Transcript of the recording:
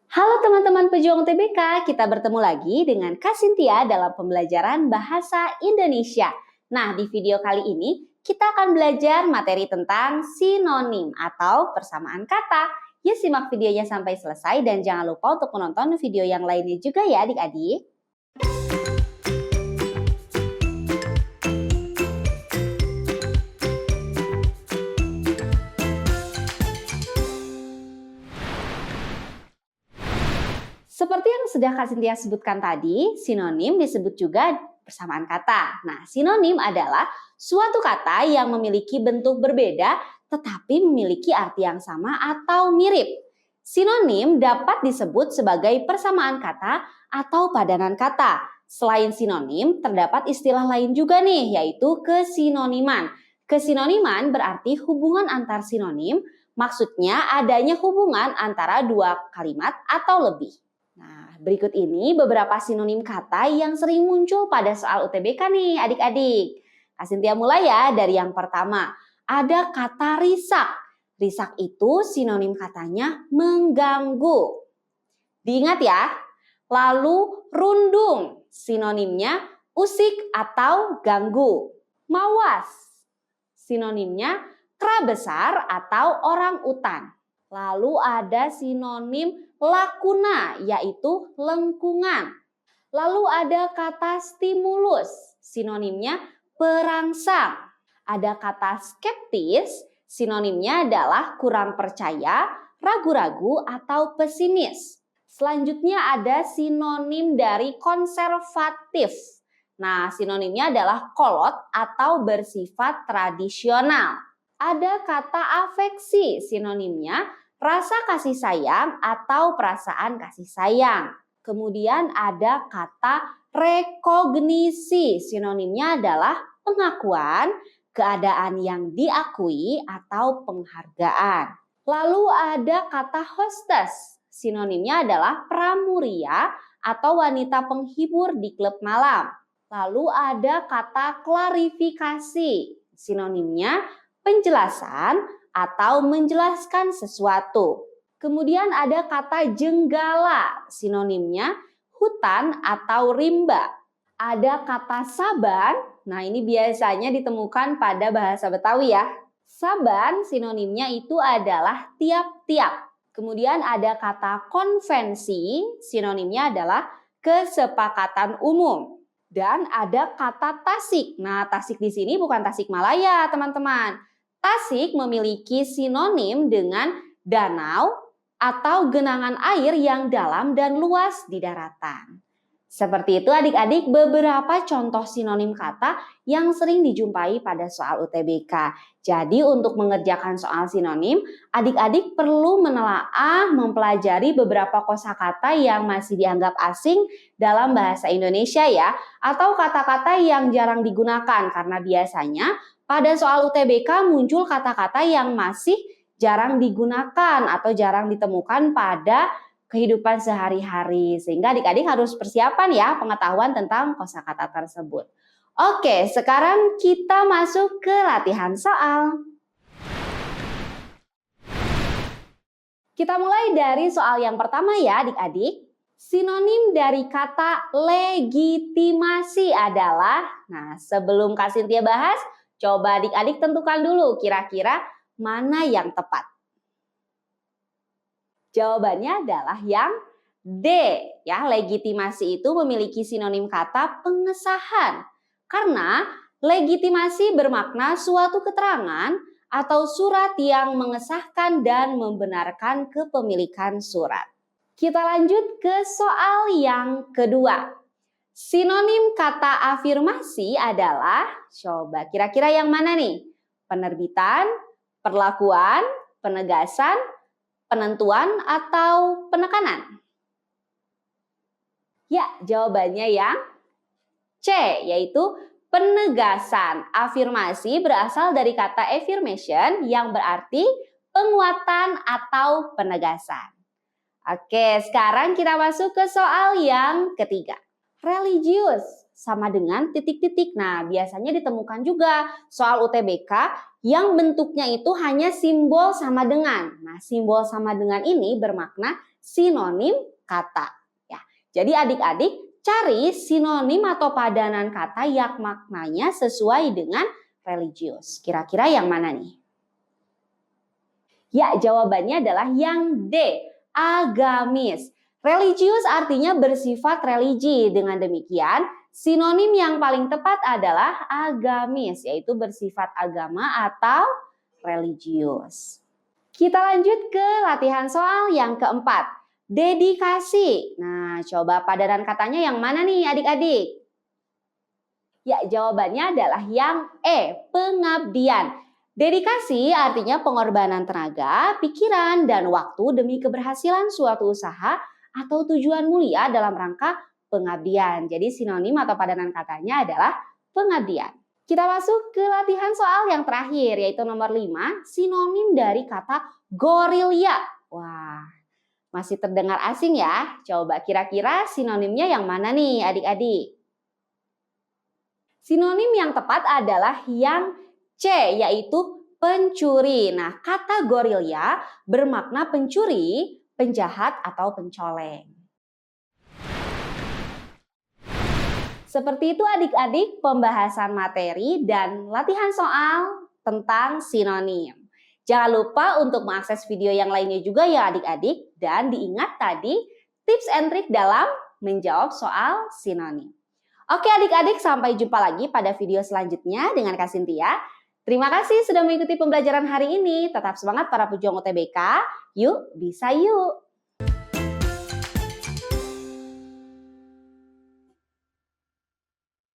Halo teman-teman pejuang UTBK, kita bertemu lagi dengan Kak Cynthia dalam pembelajaran Bahasa Indonesia. Nah, di video kali ini kita akan belajar materi tentang sinonim atau persamaan kata. Yuk simak videonya sampai selesai dan jangan lupa untuk menonton video yang lainnya juga ya adik-adik. Seperti yang sudah Kak Cynthia sebutkan tadi, sinonim disebut juga persamaan kata. Nah, sinonim adalah suatu kata yang memiliki bentuk berbeda tetapi memiliki arti yang sama atau mirip. Sinonim dapat disebut sebagai persamaan kata atau padanan kata. Selain sinonim, terdapat istilah lain juga nih, yaitu kesinoniman. Kesinoniman berarti hubungan antar sinonim, maksudnya adanya hubungan antara dua kalimat atau lebih. Nah, berikut ini beberapa sinonim kata yang sering muncul pada soal UTBK nih adik-adik. Kak Cynthia mulai ya dari yang pertama. Ada kata risak. Risak itu sinonim katanya mengganggu. Diingat ya. Lalu rundung. Sinonimnya usik atau ganggu. Mawas. Sinonimnya kera besar atau orang utan. Lalu ada sinonim lakuna, yaitu lengkungan. Lalu ada kata stimulus, sinonimnya perangsang. Ada kata skeptis, sinonimnya adalah kurang percaya, ragu-ragu, atau pesimis. Selanjutnya ada sinonim dari konservatif. Nah, sinonimnya adalah kolot atau bersifat tradisional. Ada kata afeksi, sinonimnya rasa kasih sayang atau perasaan kasih sayang. Kemudian ada kata rekognisi, sinonimnya adalah pengakuan, keadaan yang diakui atau penghargaan. Lalu ada kata hostess, sinonimnya adalah pramuria atau wanita penghibur di klub malam. Lalu ada kata klarifikasi, sinonimnya penjelasan atau menjelaskan sesuatu. Kemudian ada kata jenggala, sinonimnya hutan atau rimba. Ada kata saban, nah ini biasanya ditemukan pada bahasa Betawi ya. Saban sinonimnya itu adalah tiap-tiap. Kemudian ada kata konvensi, sinonimnya adalah kesepakatan umum. Dan ada kata tasik. Nah, tasik di sini bukan Tasikmalaya, teman-teman. Tasik memiliki sinonim dengan danau atau genangan air yang dalam dan luas di daratan. Seperti itu adik-adik beberapa contoh sinonim kata yang sering dijumpai pada soal UTBK. Jadi untuk mengerjakan soal sinonim, adik-adik perlu menelaah, mempelajari beberapa kosakata yang masih dianggap asing dalam bahasa Indonesia ya, atau kata-kata yang jarang digunakan karena biasanya pada soal UTBK muncul kata-kata yang masih jarang digunakan atau jarang ditemukan pada kehidupan sehari-hari. Sehingga adik-adik harus persiapan ya pengetahuan tentang kosakata tersebut. Oke, sekarang kita masuk ke latihan soal. Kita mulai dari soal yang pertama ya adik-adik. Sinonim dari kata legitimasi adalah, nah sebelum Kak Cynthia bahas, coba adik-adik tentukan dulu kira-kira mana yang tepat. Jawabannya adalah yang D. Ya, legitimasi itu memiliki sinonim kata pengesahan. Karena legitimasi bermakna suatu keterangan atau surat yang mengesahkan dan membenarkan kepemilikan surat. Kita lanjut ke soal yang kedua. Sinonim kata afirmasi adalah, coba kira-kira yang mana nih? Penerbitan, perlakuan, penegasan, penentuan, atau penekanan? Ya, jawabannya yang C, yaitu penegasan. Afirmasi berasal dari kata affirmation yang berarti penguatan atau penegasan. Oke, sekarang kita masuk ke soal yang ketiga. Religius sama dengan titik-titik. Nah, biasanya ditemukan juga soal UTBK yang bentuknya itu hanya simbol sama dengan. Nah, simbol sama dengan ini bermakna sinonim kata. Ya, jadi adik-adik cari sinonim atau padanan kata yang maknanya sesuai dengan religius. Kira-kira yang mana nih? Ya, jawabannya adalah yang D, agamis. Religius artinya bersifat religi. Dengan demikian, sinonim yang paling tepat adalah agamis, yaitu bersifat agama atau religius. Kita lanjut ke latihan soal yang keempat, dedikasi. Nah, coba padanan katanya yang mana nih adik-adik? Ya, jawabannya adalah yang E, pengabdian. Dedikasi artinya pengorbanan tenaga, pikiran, dan waktu demi keberhasilan suatu usaha atau tujuan mulia dalam rangka pengabdian. Jadi sinonim atau padanan katanya adalah pengabdian. Kita masuk ke latihan soal yang terakhir, yaitu nomor 5, sinonim dari kata gorilya. Wah, masih terdengar asing ya? Coba kira-kira sinonimnya yang mana nih adik-adik? Sinonim yang tepat adalah yang C, yaitu pencuri. Nah, kata gorilya bermakna pencuri, penjahat, atau pencoleng. Seperti itu adik-adik pembahasan materi dan latihan soal tentang sinonim. Jangan lupa untuk mengakses video yang lainnya juga ya adik-adik. Dan diingat tadi tips and trik dalam menjawab soal sinonim. Oke adik-adik, sampai jumpa lagi pada video selanjutnya dengan Kak Cynthia. Terima kasih sudah mengikuti pembelajaran hari ini. Tetap semangat para pejuang UTBK. Yuk, bisa yuk!